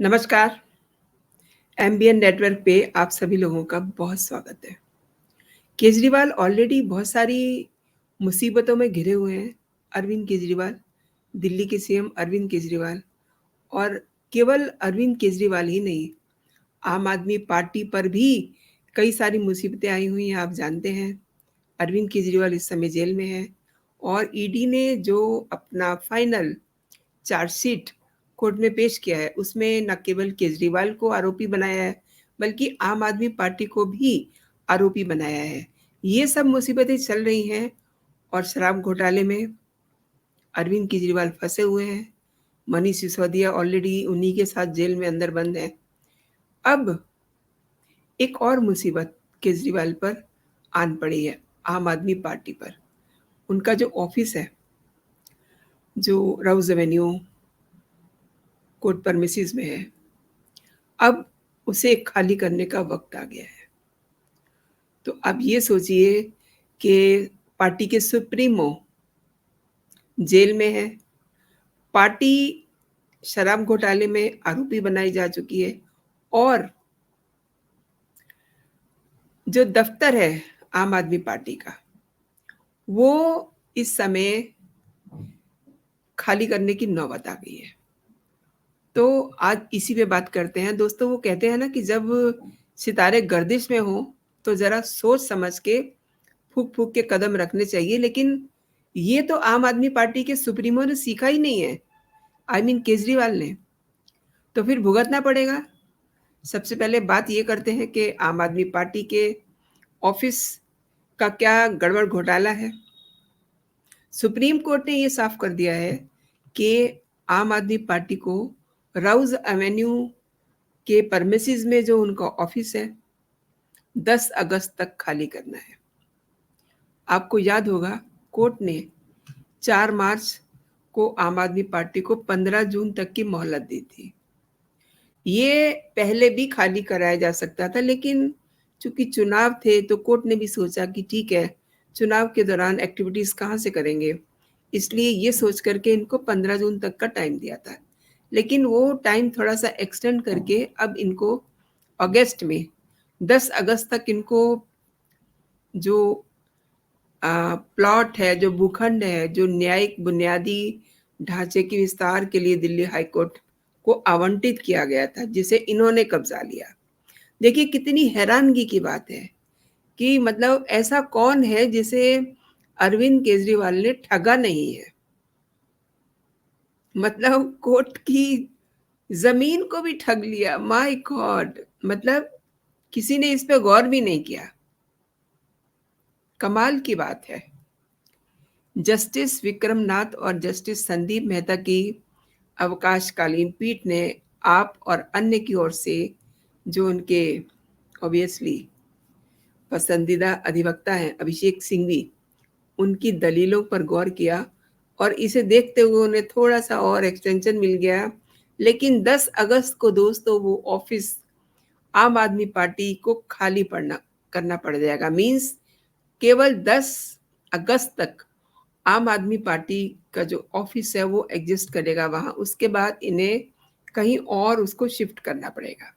नमस्कार, MBN network पे आप सभी लोगों का बहुत स्वागत है। केजरीवाल ऑलरेडी बहुत सारी मुसीबतों में घिरे हुए हैं। अरविंद केजरीवाल, दिल्ली के सीएम अरविंद केजरीवाल और केवल अरविंद केजरीवाल ही नहीं, आम आदमी पार्टी पर भी कई सारी मुसीबतें आई हुई हैं, आप जानते हैं। अरविंद केजरीवाल इस समय जेल में है और ईडी ने जो अपना फाइनल चार्जशीट कोर्ट में पेश किया है, उसमें न केवल केजरीवाल को आरोपी बनाया है, बल्कि आम आदमी पार्टी को भी आरोपी बनाया है। ये सब मुसीबतें चल रही हैं और शराब घोटाले में अरविंद केजरीवाल फंसे हुए हैं। मनीष सिसोदिया ऑलरेडी उन्हीं के साथ जेल में अंदर बंद है। अब एक और मुसीबत केजरीवाल पर आन पड़ी है, आम आदमी पार्टी पर। उनका जो ऑफिस है, जो राउज एवेन्यू कोर्ट परमिसेस में है, अब उसे खाली करने का वक्त आ गया है। तो अब ये सोचिए कि पार्टी के सुप्रीमो जेल में है, पार्टी शराब घोटाले में आरोपी बनाई जा चुकी है और जो दफ्तर है आम आदमी पार्टी का, वो इस समय खाली करने की नौबत आ गई है। तो आज इसी पे बात करते हैं। दोस्तों, वो कहते हैं ना कि जब सितारे गर्दिश में हों तो ज़रा सोच समझ के फूँक-फूँक के कदम रखने चाहिए, लेकिन ये तो आम आदमी पार्टी के सुप्रीमो ने सीखा ही नहीं है, आई मीन केजरीवाल ने, तो फिर भुगतना पड़ेगा। सबसे पहले बात ये करते हैं कि आम आदमी पार्टी के ऑफिस का क्या गड़बड़ घोटाला है। सुप्रीम कोर्ट ने ये साफ कर दिया है कि आम आदमी पार्टी को राउज एवेन्यू के परमिसेस में जो उनका ऑफिस है, 10 अगस्त तक खाली करना है। आपको याद होगा, कोर्ट ने 4 मार्च को आम आदमी पार्टी को 15 जून तक की मोहलत दी थी। ये पहले भी खाली कराया जा सकता था, लेकिन चूंकि चुनाव थे तो कोर्ट ने भी सोचा कि ठीक है, चुनाव के दौरान एक्टिविटीज कहाँ से करेंगे, इसलिए ये सोच करके इनको 15 जून तक का टाइम दिया था। लेकिन वो टाइम थोड़ा सा एक्सटेंड करके अब इनको अगस्त में 10 अगस्त तक इनको जो प्लॉट है, जो भूखंड है, जो न्यायिक बुनियादी ढांचे के विस्तार के लिए दिल्ली हाई कोर्ट को आवंटित किया गया था, जिसे इन्होंने कब्जा लिया। देखिए कितनी हैरानगी की बात है कि मतलब ऐसा कौन है जिसे अरविंद केजरीवाल ने ठगा नहीं है। मतलब कोर्ट की जमीन को भी ठग लिया। माय गॉड, मतलब किसी ने इस पे गौर भी नहीं किया। कमाल की बात है। जस्टिस विक्रमनाथ और जस्टिस संदीप मेहता की अवकाशकालीन पीठ ने आप और अन्य की ओर से, जो उनके ऑब्वियसली पसंदीदा अधिवक्ता हैं अभिषेक सिंघवी, उनकी दलीलों पर गौर किया और इसे देखते हुए उन्हें थोड़ा सा और एक्सटेंशन मिल गया। लेकिन 10 अगस्त को दोस्तों वो ऑफिस आम आदमी पार्टी को खाली करना पड़ जाएगा। मीन्स केवल 10 अगस्त तक आम आदमी पार्टी का जो ऑफिस है वो एग्जिस्ट करेगा वहाँ। उसके बाद इन्हें कहीं और उसको शिफ्ट करना पड़ेगा।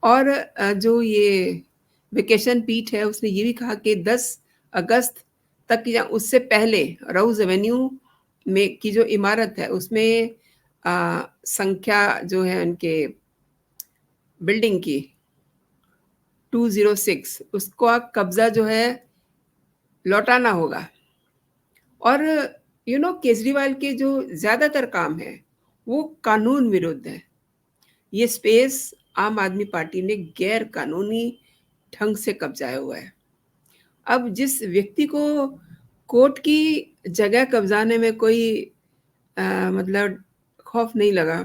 और जो ये वेकेशन पीठ है उसने ये भी कहा कि 10 अगस्त तक या उससे पहले राउज एवेन्यू में की जो इमारत है उसमें संख्या जो है उनके बिल्डिंग की 206, उसको कब्जा जो है लौटाना होगा। और केजरीवाल के जो ज़्यादातर काम है वो कानून विरुद्ध है। ये स्पेस आम आदमी पार्टी ने गैर कानूनी ढंग से कब्जाया हुआ है। अब जिस व्यक्ति को कोर्ट की जगह कब्जाने में कोई मतलब खौफ नहीं लगा,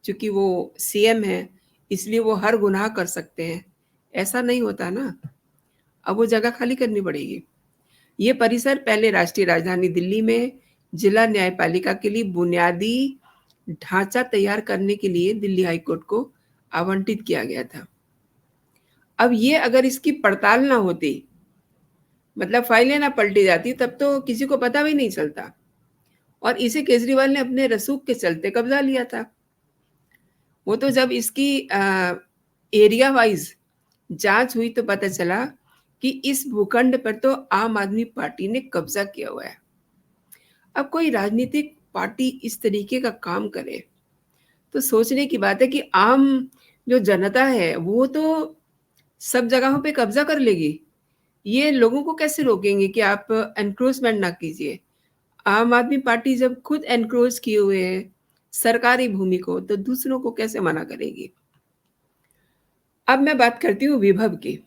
क्योंकि वो सीएम है इसलिए वो हर गुनाह कर सकते हैं, ऐसा नहीं होता ना। अब वो जगह खाली करनी पड़ेगी। ये परिसर पहले राष्ट्रीय राजधानी दिल्ली में जिला न्यायपालिका के लिए बुनियादी ढांचा तैयार करने के लिए दिल्ली हाई कोर्ट को आवंटित किया गया था। अब ये अगर इसकी पड़ताल ना होती, मतलब फाइलें ना पलटी जाती, तब तो किसी को पता भी नहीं चलता। और इसे केजरीवाल ने अपने रसूख के चलते कब्जा लिया था। वो तो जब इसकी एरिया वाइज़ जाँच हुई तो पता चला कि इस भूखंड पर तो आम आदमी पार्टी ने कब्ज़ा किया हुआ है। अब कोई राजनीतिक पार्टी इस तरीके का काम करे, तो सोचने की बात है कि आम जो जनता है, वो तो सब जगहों पे कब्ज़ा कर लेगी। ये लोगों को कैसे रोकेंगे कि आप एनक्रोचमेंट ना कीजिए। आम आदमी पार्टी जब खुद एनक्रोच किए हुए है सरकारी भूमि को, तो दूसरों को कैसे मना करेगी? अब मैं बात करती हूँ विभव की।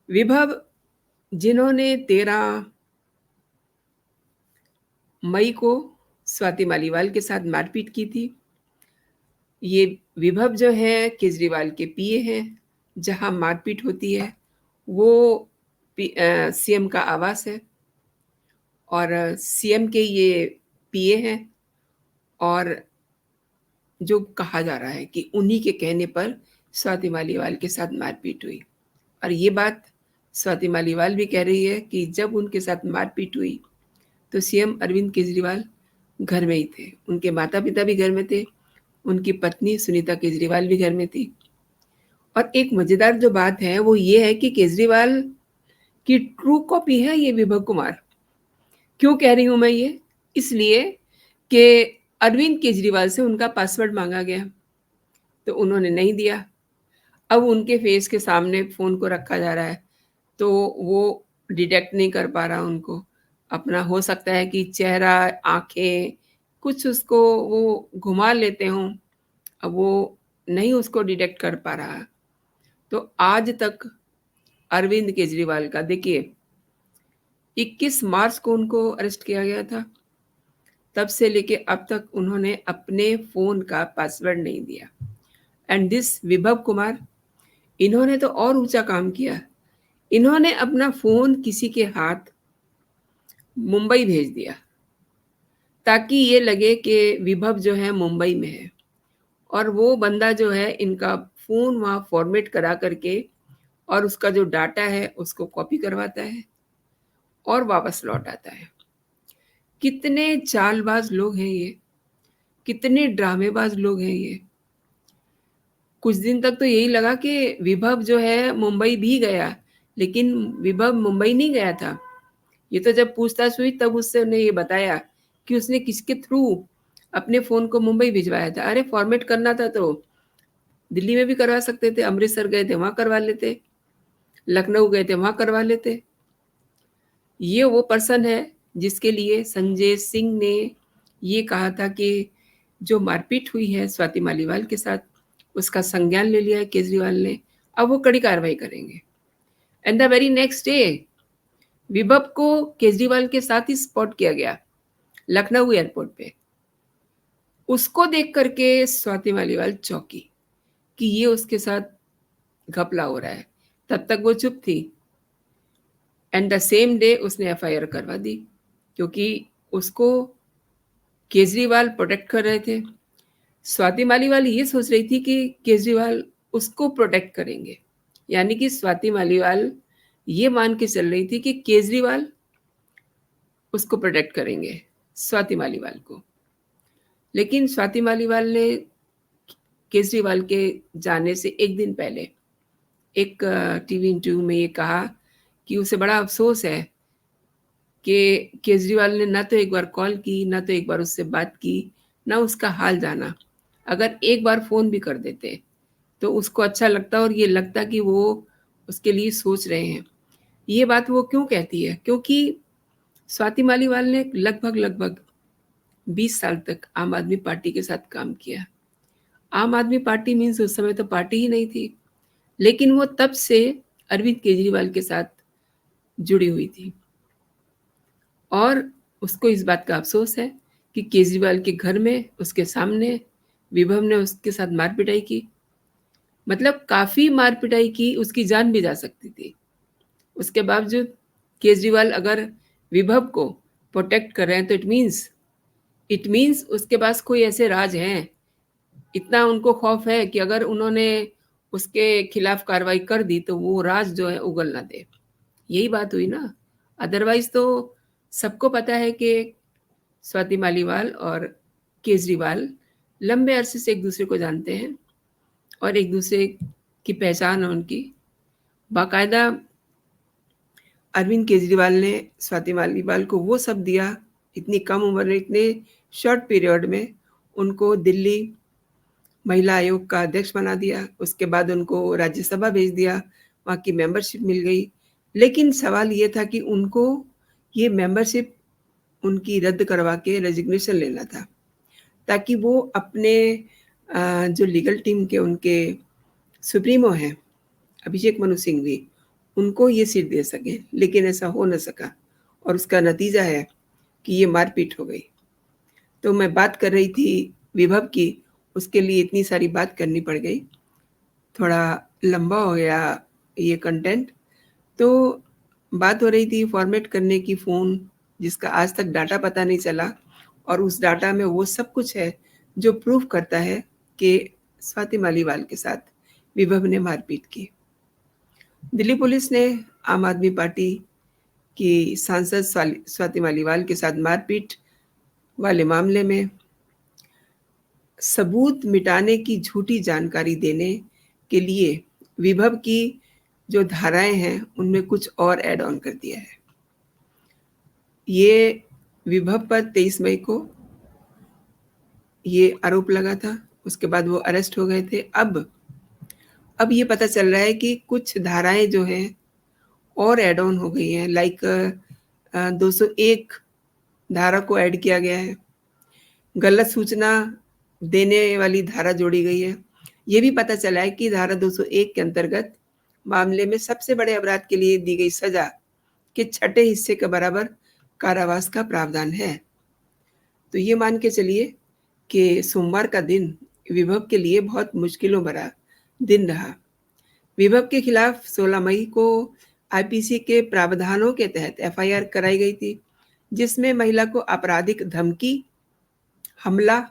विभव जिन्होंने 13 मई को स्वाति मालीवाल के साथ मारपीट की थी। ये विभव जो है केजरीवाल के पीए हैं, जहाँ मारपीट होती है वो सीएम का आवास है और सीएम के ये पीए हैं और जो कहा जा रहा है कि उन्हीं के कहने पर स्वाति मालीवाल के साथ मारपीट हुई और ये बात स्वाति मालीवाल भी कह रही है कि जब उनके साथ मारपीट हुई तो सीएम अरविंद केजरीवाल घर में ही थे। उनके माता-पिता भी घर में थे, उनकी पत्नी सुनीता केजरीवाल भी घर में थी। और एक मज़ेदार जो बात है वो ये है कि केजरीवाल की ट्रू कॉपी है ये विभव कुमार। क्यों कह रही हूँ मैं ये? इसलिए कि अरविंद केजरीवाल से उनका पासवर्ड माँगा गया, तो उन्होंने नहीं दिया। अब उनके फेस के सामने फ़ोन को रखा जा रहा है, तो वो डिटेक्ट नहीं कर पा रहा उनको। अपना हो सकता है कि चेहरा, आँखें कुछ उसको वो घुमा लेते हों, अब वो नहीं उसको डिटेक्ट कर पा रहा। तो आज तक अरविंद केजरीवाल का देखिए 21 मार्च को उनको अरेस्ट किया गया था। तब से लेके अब तक उन्होंने अपने फ़ोन का पासवर्ड नहीं दिया। एंड दिस विभव कुमार, इन्होंने तो और ऊँचा काम किया। इन्होंने अपना फ़ोन किसी के हाथ मुंबई भेज दिया, ताकि ये लगे कि विभव जो है मुंबई में है और वो बंदा जो है इनका फ़ोन वहाँ फ़ॉर्मेट करा करके और उसका जो डाटा है उसको कॉपी करवाता है और वापस लौट आता है। कितने चालबाज़ लोग हैं ये, कितने ड्रामेबाज़ लोग हैं ये। कुछ दिन तक तो यही लगा कि विभव जो है मुंबई भी गया, लेकिन विभव मुंबई नहीं गया था। ये तो जब पूछताछ हुई तब उससे उन्हें ये बताया कि उसने किसके थ्रू अपने फ़ोन को मुंबई भिजवाया था। अरे फ़ॉर्मेट करना था तो दिल्ली में भी करवा सकते थे, अमृतसर गए थे वहाँ करवा लेते, लखनऊ गए थे वहाँ करवा लेते। ये वो पर्सन है जिसके लिए संजय सिंह ने ये कहा था कि जो मारपीट हुई है स्वाति मालीवाल के साथ, उसका संज्ञान ले लिया है केजरीवाल ने, अब वो कड़ी कार्रवाई करेंगे। And the very next day विभव को केजरीवाल के साथ ही स्पॉट किया गया लखनऊ एयरपोर्ट पे। उसको देख कर के स्वाति मालीवाल चौंकी कि ये उसके साथ घपला हो रहा है। तब तक वो चुप थी एंड द सेम डे उसने एफआईआर करवा दी, क्योंकि उसको केजरीवाल प्रोटेक्ट कर रहे थे। स्वाति मालीवाल ये सोच रही थी कि केजरीवाल उसको प्रोटेक्ट करेंगे। यानी कि स्वाति मालीवाल ये मान के चल रही थी कि केजरीवाल उसको प्रोटेक्ट करेंगे, स्वाति मालीवाल को। लेकिन स्वाति मालीवाल ने केजरीवाल के जाने से 1 दिन पहले एक टीवी इंटरव्यू में ये कहा कि उसे बड़ा अफ़सोस है कि केजरीवाल ने ना तो एक बार कॉल की, ना तो एक बार उससे बात की, ना उसका हाल जाना। अगर एक बार फ़ोन भी कर देते, तो उसको अच्छा लगता और ये लगता कि वो उसके लिए सोच रहे हैं। ये बात वो क्यों कहती है? क्योंकि स्वाति मालीवाल ने लगभग 20 साल तक आम आदमी पार्टी के साथ काम किया। आम आदमी पार्टी मीन्स उस समय तो पार्टी ही नहीं थी, लेकिन वो तब से अरविंद केजरीवाल के साथ जुड़ी हुई थी और उसको इस बात का अफ़सोस है कि केजरीवाल के घर में उसके सामने विभव ने उसके साथ मार-पिटाई की। मतलब काफ़ी मार-पिटाई की, उसकी जान भी जा सकती थी। उसके बावजूद केजरीवाल अगर विभव को प्रोटेक्ट कर रहे हैं तो इट मीन्स उसके पास कोई ऐसे राज हैं, इतना उनको खौफ है कि अगर उन्होंने उसके खिलाफ कार्रवाई कर दी तो वो राज जो है उगल ना दे। यही बात हुई ना। अदरवाइज़ तो सबको पता है कि स्वाति मालीवाल और केजरीवाल लंबे अरसे से एक-दूसरे को जानते हैं और एक-दूसरे की पहचान है उनकी। बाकायदा अरविंद केजरीवाल ने स्वाति मालीवाल को वो सब दिया, इतनी कम उम्र में, इतने शॉर्ट पीरियड में उनको दिल्ली महिला आयोग का अध्यक्ष बना दिया, उसके बाद उनको राज्यसभा भेज दिया, वहाँ की मेंबरशिप मिल गई। लेकिन सवाल ये था कि उनको ये मेंबरशिप उनकी रद्द करवा के रेज़िग्नेशन लेना था, ताकि वो अपने जो लीगल टीम के उनके सुप्रीमो हैं, अभिषेक मनु सिंघवी, उनको ये सीट दे सकें, लेकिन ऐसा हो न सका और उसका नतीजा है कि ये मारपीट हो गई। तो मैं बात कर रही थी विभव की, उसके लिए इतनी सारी बात करनी पड़ गई। थोड़ा लंबा हो गया ये कंटेंट। तो बात हो रही थी फॉर्मेट करने की फ़ोन, जिसका आज तक डाटा पता नहीं चला और उस डाटा में वो सब कुछ है जो प्रूव करता है कि स्वाति मालीवाल के साथ विभव ने मारपीट की। दिल्ली पुलिस ने आम आदमी पार्टी की सांसद स्वाति मालीवाल के साथ मारपीट वाले मामले में सबूत मिटाने की झूठी जानकारी देने के लिए विभव की जो धाराएँ हैं, उनमें कुछ और ऐड ऑन कर दिया है। ये विभव पर 23 मई को ये आरोप लगा था, उसके बाद वो अरेस्ट हो गए थे। अब ये पता चल रहा है कि कुछ धाराएँ जो हैं और ऐड ऑन हो गई हैं, लाइक 201 धारा को ऐड किया गया है। गलत सूचना देने वाली धारा जोड़ी गई है। ये भी पता चला है कि धारा 201 के अंतर्गत मामले में सबसे बड़े अपराध के लिए दी गई सज़ा के छठे हिस्से के बराबर कारावास का प्रावधान है। तो ये मान के चलिए कि सोमवार का दिन विभव के लिए बहुत मुश्किलों भरा दिन रहा। विभव के खिलाफ 16 मई को आईपीसी के प्रावधानों के तहत एफआईआर कराई गई थी, जिसमें महिला को आपराधिक धमकी, हमला,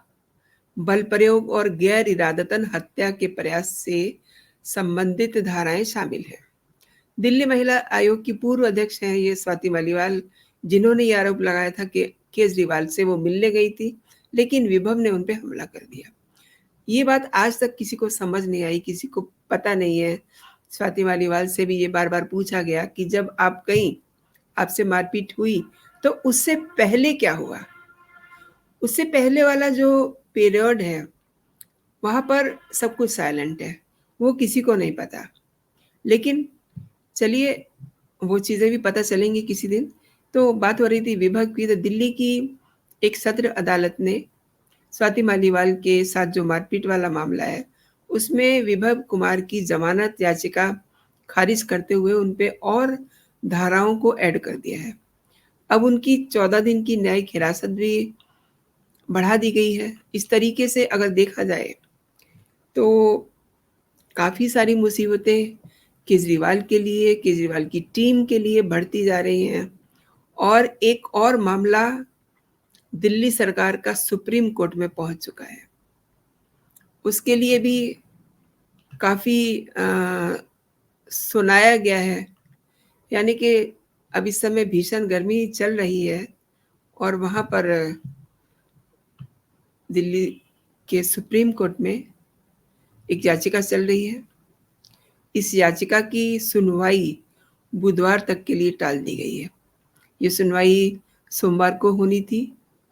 बल प्रयोग और गैर इरादतन हत्या के प्रयास से संबंधित धाराएं शामिल हैं। दिल्ली महिला आयोग की पूर्व अध्यक्ष हैं ये स्वाति मालीवाल, जिन्होंने ये आरोप लगाया था कि केजरीवाल से वो मिलने गई थी, लेकिन विभव ने उन पे हमला कर दिया। ये बात आज तक किसी को समझ नहीं आई, किसी को पता नहीं है। स्वाति मालीवाल से भी ये बार-बार पूछा गया कि जब आप गईं, आपसे मारपीट हुई, तो उससे पहले क्या हुआ? उससे पहले वाला जो पीरियड है, वहाँ पर सब कुछ साइलेंट है, वो किसी को नहीं पता। लेकिन चलिए, वो चीज़ें भी पता चलेंगी किसी दिन। तो बात हो रही थी विभव की, तो दिल्ली की एक सत्र अदालत ने स्वाति मालीवाल के साथ जो मारपीट वाला मामला है, उसमें विभव कुमार की ज़मानत याचिका खारिज करते हुए उन पे और धाराओं को ऐड कर दिया है। अब उनकी 14 दिन की न्यायिक हिरासत भी बढ़ा दी गई है। इस तरीके से अगर देखा जाए, तो काफ़ी सारी मुसीबतें केजरीवाल के लिए, केजरीवाल की टीम के लिए बढ़ती जा रही हैं और एक और मामला दिल्ली सरकार का सुप्रीम कोर्ट में पहुंच चुका है। उसके लिए भी काफ़ी सुनाया गया है, यानी कि अब इस समय भीषण गर्मी चल रही है और वहाँ पर दिल्ली के सुप्रीम कोर्ट में एक याचिका चल रही है। इस याचिका की सुनवाई बुधवार तक के लिए टाल दी गई है। ये सुनवाई सोमवार को होनी थी,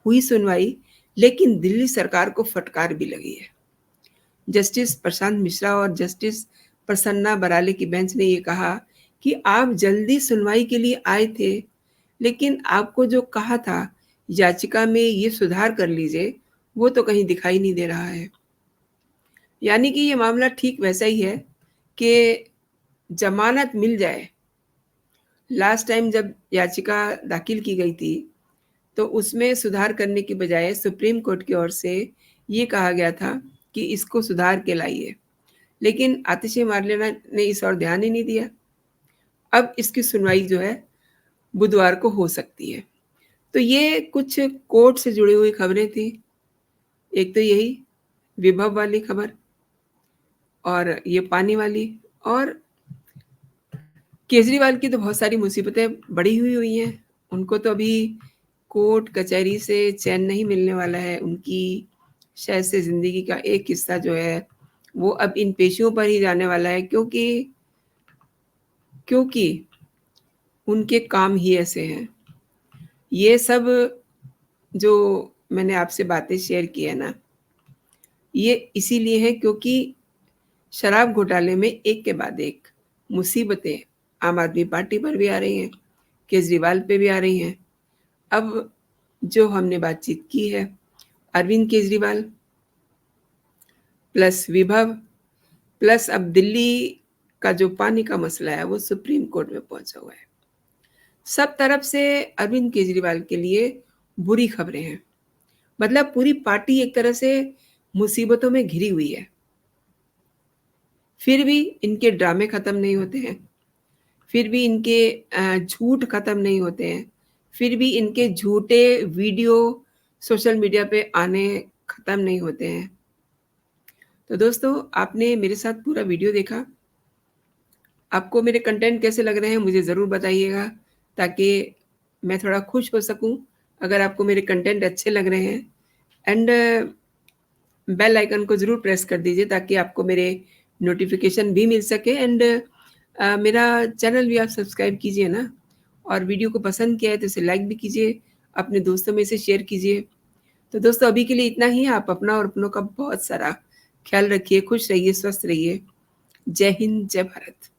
हुई सुनवाई, लेकिन दिल्ली सरकार को फटकार भी लगी है। जस्टिस प्रशांत मिश्रा और जस्टिस प्रसन्ना बराले की बेंच ने ये कहा कि आप जल्दी सुनवाई के लिए आए थे, लेकिन आपको जो कहा था याचिका में ये सुधार कर लीजिए, वो तो कहीं दिखाई नहीं दे रहा है। यानी कि ये मामला ठीक वैसा ही है कि ज़मानत मिल जाए। लास्ट टाइम जब याचिका दाखिल की गई थी, तो उसमें सुधार करने की बजाय सुप्रीम कोर्ट की ओर से ये कहा गया था कि इसको सुधार के लाइए, लेकिन आतिशी मार्लेना ने इस ओर ध्यान ही नहीं दिया। अब इसकी सुनवाई जो है बुधवार को हो सकती है। तो ये कुछ कोर्ट से जुड़ी हुई खबरें थी। एक तो यही विभव वाली खबर और ये पानी वाली, और केजरीवाल की तो बहुत सारी मुसीबतें बढ़ी हुई हैं। उनको तो अभी कोर्ट कचहरी से चैन नहीं मिलने वाला है। उनकी शायद से ज़िंदगी का एक किस्सा जो है, वो अब इन पेशियों पर ही जाने वाला है, क्योंकि उनके काम ही ऐसे हैं। ये सब जो मैंने आपसे बातें शेयर की है ना, ये इसीलिए है क्योंकि शराब घोटाले में एक के बाद एक मुसीबतें आम आदमी पार्टी पर भी आ रही हैं, केजरीवाल पे भी आ रही हैं। अब जो हमने बातचीत की है, अरविंद केजरीवाल प्लस विभव प्लस अब दिल्ली का जो पानी का मसला है, वो सुप्रीम कोर्ट में पहुंचा हुआ है। सब तरफ से अरविंद केजरीवाल के लिए बुरी खबरें हैं। मतलब पूरी पार्टी एक तरह से मुसीबतों में घिरी हुई है। फिर भी इनके ड्रामे खत्म नहीं होते हैं, फिर भी इनके झूठ खत्म नहीं होते हैं, फिर भी इनके झूठे वीडियो सोशल मीडिया पे आने खत्म नहीं होते हैं। तो दोस्तों, आपने मेरे साथ पूरा वीडियो देखा। आपको मेरे कंटेंट कैसे लग रहे हैं मुझे ज़रूर बताइएगा, ताकि मैं थोड़ा खुश हो सकूं। अगर आपको मेरे कंटेंट अच्छे लग रहे हैं, एंड बेल आइकन को ज़रूर प्रेस कर दीजिए ताकि आपको मेरे नोटिफिकेशन भी मिल सके, एंड मेरा चैनल भी आप सब्सक्राइब कीजिए ना। और वीडियो को पसंद किया है तो इसे लाइक भी कीजिए, अपने दोस्तों में इसे शेयर कीजिए। तो दोस्तों, अभी के लिए इतना ही। आप अपना और अपनों का बहुत सारा ख्याल रखिए, खुश रहिए, स्वस्थ रहिए। जय हिंद, जय भारत।